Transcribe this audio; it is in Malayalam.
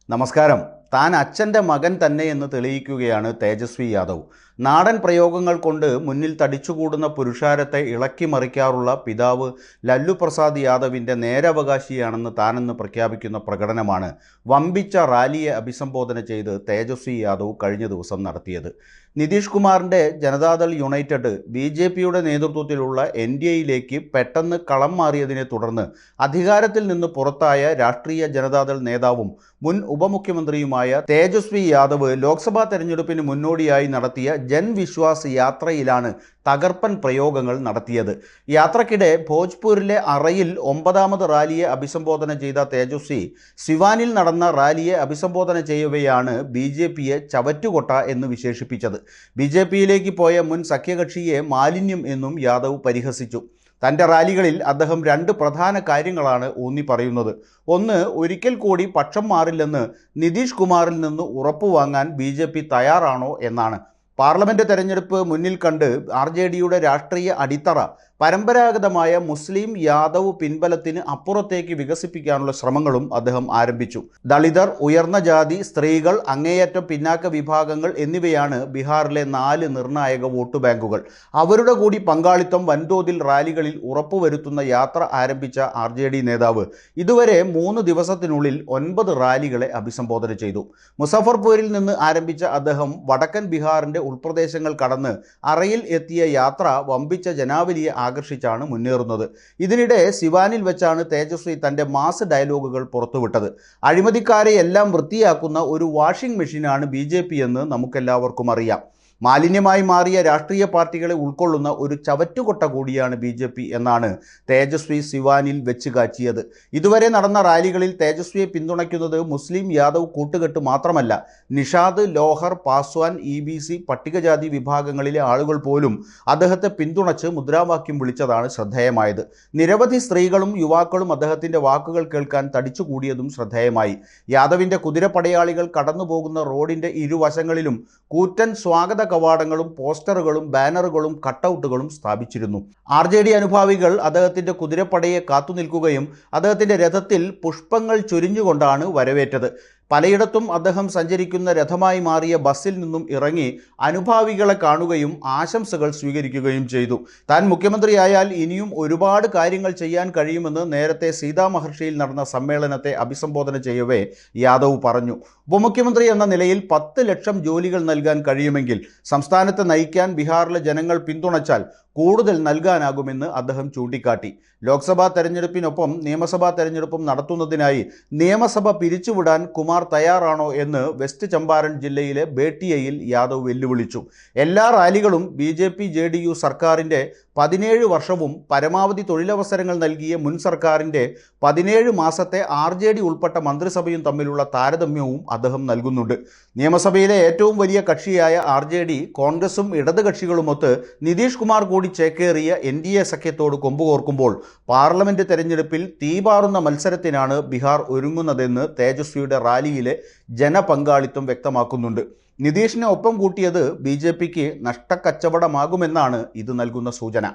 നമസ്കാരം. താൻ അച്ഛൻ്റെ മകൻ തന്നെയെന്ന് തെളിയിക്കുകയാണ് തേജസ്വി യാദവ്. നാടൻ പ്രയോഗങ്ങൾ കൊണ്ട് മുന്നിൽ തടിച്ചുകൂടുന്ന പുരുഷാരത്തെ ഇളക്കി മറിക്കാറുള്ള പിതാവ് ലല്ലു പ്രസാദ് യാദവിൻ്റെ നേരവകാശിയാണെന്ന് താനെന്ന് പ്രഖ്യാപിക്കുന്ന പ്രകടനമാണ് വമ്പിച്ച റാലിയെ അഭിസംബോധന ചെയ്ത് തേജസ്വി യാദവ് കഴിഞ്ഞ ദിവസം നടത്തിയത്. നിതീഷ് കുമാറിൻ്റെ ജനതാദൾ യുണൈറ്റഡ് BJPയുടെ നേതൃത്വത്തിലുള്ള NDAയിലേക്ക് പെട്ടെന്ന് കളം മാറിയതിനെ തുടർന്ന് അധികാരത്തിൽ നിന്ന് പുറത്തായ രാഷ്ട്രീയ ജനതാദൾ നേതാവും മുൻ ഉപമുഖ്യമന്ത്രിയുമായ തേജസ്വി യാദവ് ലോക്സഭാ തെരഞ്ഞെടുപ്പിന് മുന്നോടിയായി നടത്തിയ ജൻവിശ്വാസ് യാത്രയിലാണ് തകർപ്പൻ പ്രയോഗങ്ങൾ നടത്തിയത്. യാത്രക്കിടെ ഭോജ്പൂരിലെ അറയിൽ 9ാമത് റാലിയെ അഭിസംബോധന ചെയ്ത തേജസ്വി സിവാനിൽ നടന്ന റാലിയെ അഭിസംബോധന ചെയ്യവെയാണ് BJPയെ ചവറ്റുകൊട്ട എന്ന് വിശേഷിപ്പിച്ചത്. BJPയിലേക്ക് പോയ മുൻ സഖ്യകക്ഷിയെ മാലിന്യം എന്നും യാദവ് പരിഹസിച്ചു. തൻ്റെ റാലികളിൽ അദ്ദേഹം 2 പ്രധാന കാര്യങ്ങളാണ് ഊന്നി പറയുന്നത്. ഒന്ന്, ഒരിക്കൽ കൂടി പക്ഷം മാറില്ലെന്ന് നിതീഷ് കുമാറിൽ നിന്ന് ഉറപ്പുവാങ്ങാൻ BJP തയ്യാറാണോ എന്നാണ്. പാർലമെൻറ്റ് തെരഞ്ഞെടുപ്പ് മുന്നിൽ കണ്ട് RJDയുടെ രാഷ്ട്രീയ അടിത്തറ പരമ്പരാഗതമായ മുസ്ലിം യാദവ് പിൻബലത്തിന് അപ്പുറത്തേക്ക് വികസിപ്പിക്കാനുള്ള ശ്രമങ്ങളും അദ്ദേഹം ആരംഭിച്ചു. ദളിതർ, ഉയർന്ന ജാതി, സ്ത്രീകൾ, അങ്ങേയറ്റം പിന്നാക്ക വിഭാഗങ്ങൾ എന്നിവയാണ് ബീഹാറിലെ 4 നിർണായക വോട്ട് ബാങ്കുകൾ. അവരുടെ കൂടി പങ്കാളിത്തം വൻതോതിൽ റാലികളിൽ ഉറപ്പുവരുത്തുന്ന യാത്ര ആരംഭിച്ച RJD നേതാവ് ഇതുവരെ 3 ദിവസത്തിനുള്ളിൽ 9 റാലികളെ അഭിസംബോധന ചെയ്തു. മുസഫർപൂരിൽ നിന്ന് ആരംഭിച്ച അദ്ദേഹം വടക്കൻ ബീഹാറിൻ്റെ ഉൾപ്രദേശങ്ങൾ കടന്ന് അറയിൽ എത്തിയ യാത്ര വമ്പിച്ച ജനാവലിയെ ആകർഷിച്ചാണ് മുന്നേറുന്നത്. ഇതിനിടെ സിവാനിൽ വെച്ചാണ് തേജസ്വി തൻ്റെ മാസ് ഡയലോഗുകൾ പുറത്തുവിട്ടത്. അഴിമതിക്കാരെ എല്ലാം വൃത്തിയാക്കുന്ന ഒരു വാഷിംഗ് മെഷീനാണ് BJP എന്ന് നമുക്കെല്ലാവർക്കും അറിയാം. മാലിന്യമായി മാറിയ രാഷ്ട്രീയ പാർട്ടികളെ ഉൾക്കൊള്ളുന്ന ഒരു ചവറ്റുകൊട്ട കൂടിയാണ് BJP എന്നാണ് തേജസ്വി സിവാനിൽ വെച്ച് കാച്ചിയത്. ഇതുവരെ നടന്ന റാലികളിൽ തേജസ്വിയെ പിന്തുണയ്ക്കുന്നത് മുസ്ലിം യാദവ് കൂട്ടുകെട്ട് മാത്രമല്ല, നിഷാദ്, ലോഹർ, പാസ്വാൻ, EBC, പട്ടികജാതി വിഭാഗങ്ങളിലെ ആളുകൾ പോലും അദ്ദേഹത്തെ പിന്തുണച്ച് മുദ്രാവാക്യം വിളിച്ചതാണ് ശ്രദ്ധേയമായത്. നിരവധി സ്ത്രീകളും യുവാക്കളും അദ്ദേഹത്തിൻ്റെ വാക്കുകൾ കേൾക്കാൻ തടിച്ചുകൂടിയതും ശ്രദ്ധേയമായി. യാദവിൻ്റെ കുതിരപ്പടയാളികൾ കടന്നുപോകുന്ന റോഡിൻ്റെ ഇരുവശങ്ങളിലും കൂറ്റൻ സ്വാഗത കവാടങ്ങളും പോസ്റ്ററുകളും ബാനറുകളും കട്ടൗട്ടുകളും സ്ഥാപിച്ചിരുന്നു. RJD അനുഭാവികൾ അദ്ദേഹത്തിൻ്റെ കുതിരപ്പടയെ കാത്തുനിൽക്കുകയും അദ്ദേഹത്തിൻ്റെ രഥത്തിൽ പുഷ്പങ്ങൾ ചൊരിഞ്ഞുകൊണ്ടാണ് വരവേറ്റത്. പലയിടത്തും അദ്ദേഹം സഞ്ചരിക്കുന്ന രഥമായി മാറിയ ബസ്സിൽ നിന്നും ഇറങ്ങി അനുഭാവികളെ കാണുകയും ആശംസകൾ സ്വീകരിക്കുകയും ചെയ്തു. താൻ മുഖ്യമന്ത്രിയായാൽ ഇനിയും ഒരുപാട് കാര്യങ്ങൾ ചെയ്യാൻ കഴിയുമെന്ന് നേരത്തെ സീതാ മഹർഷിയിൽ നടന്ന സമ്മേളനത്തെ അഭിസംബോധന ചെയ്യവേ യാദവ് പറഞ്ഞു. ഉപമുഖ്യമന്ത്രി എന്ന നിലയിൽ 10 ലക്ഷം ജോലികൾ നൽകാൻ കഴിയുമെങ്കിൽ സംസ്ഥാനത്തെ നയിക്കാൻ ബീഹാറിലെ ജനങ്ങൾ പിന്തുണച്ചാൽ കൂടുതൽ നൽകാനാകുമെന്ന് അദ്ദേഹം ചൂണ്ടിക്കാട്ടി. ലോക്സഭാ തെരഞ്ഞെടുപ്പിനൊപ്പം നിയമസഭാ തെരഞ്ഞെടുപ്പും നടത്തുന്നതിനായി നിയമസഭ പിരിച്ചുവിടാൻ കുമാർ തയ്യാറാണോ എന്ന് വെസ്റ്റ് ചമ്പാരൻ ജില്ലയിലെ ബേട്ടിയയിൽ യാദവ് വെല്ലുവിളിച്ചു. എല്ലാ റാലികളും BJP-JDU സർക്കാരിൻ്റെ 17 വർഷവും പരമാവധി തൊഴിലവസരങ്ങൾ നൽകിയ മുൻ സർക്കാരിൻ്റെ 17 മാസത്തെ RJD ഉൾപ്പെട്ട മന്ത്രിസഭയും തമ്മിലുള്ള താരതമ്യവും അദ്ദേഹം നൽകുന്നുണ്ട്. നിയമസഭയിലെ ഏറ്റവും വലിയ കക്ഷിയായ RJD കോൺഗ്രസും ഇടത് കക്ഷികളുമൊത്ത് നിതീഷ് കുമാർ കൂടി ചേക്കേറിയ NDA സഖ്യത്തോട് കൊമ്പുകോർക്കുമ്പോൾ പാർലമെൻറ്റ് തെരഞ്ഞെടുപ്പിൽ തീപാറുന്ന മത്സരത്തിനാണ് ബീഹാർ ഒരുങ്ങുന്നതെന്ന് തേജസ്വിയുടെ റാലിയിലെ ജനപങ്കാളിത്തം വ്യക്തമാക്കുന്നുണ്ട്. നിതീഷിനെ ഒപ്പം കൂട്ടിയത് BJPക്ക് നഷ്ടക്കച്ചവടമാകുമെന്നാണ് ഇത് നൽകുന്ന സൂചന.